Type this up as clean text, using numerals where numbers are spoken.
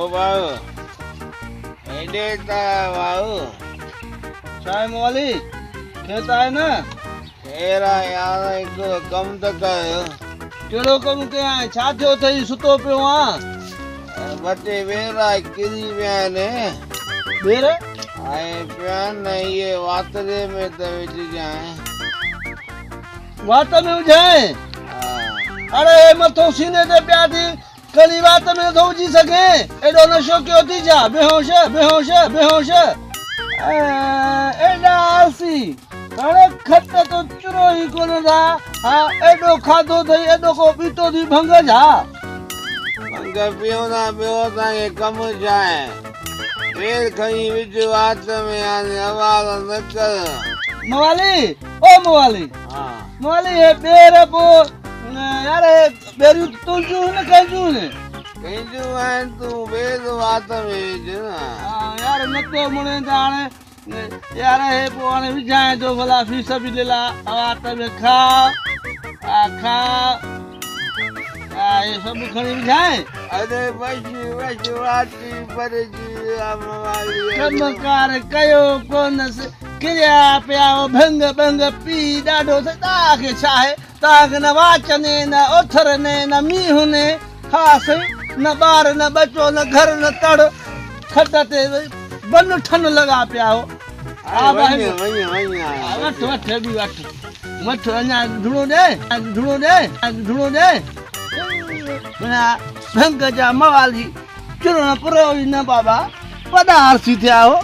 ओ बाबू एडे ता बाबू चाय वाली खेत आए ना तेरा यार एक कम तक आयो केड़ो कम के आए छा थियो थई सुतो पियो आ बटे वेरा किरी विया ने बेर आए प्यान ये वातरे में त विच जाए वात में उजाए अरे मथो सीने ते प्या थी कली वात में तो उजी सके एडो नशो क्यों थी जा बेहोश बेहोश एडा आसी अरे खट तो चुरो ही कोन था हां एडो खादो थई एडो को पीतो थी भंग जा भंग पियो ना पियो ता के कम जाए वेर खई विच वात में आने आवाज न कर मवाली हां मवाली ये बेर पो यार बेरू तुझू न कंजू ने कंजू है तू बेद वात में जना यार न तो मुने जाने यार हे पोने विजाए जो भला फी सब लेला वात में खा ये सब खणी विजाए अरे बस वाती पर जी मवाली कमकार कयो कोन से किरिया पिया भंग पी डाडो सदा के चाहे ताक न वाचने न ओथर ने न मीहु ने खास न बार न बचो न घर न तड़ खटते बन ठन लगा पिया हो आ भाई वठ भी वठ अना ढूंढो दे ना भंग जा मवाली चुरो न पुरो न बाबा पदार सी थिया हो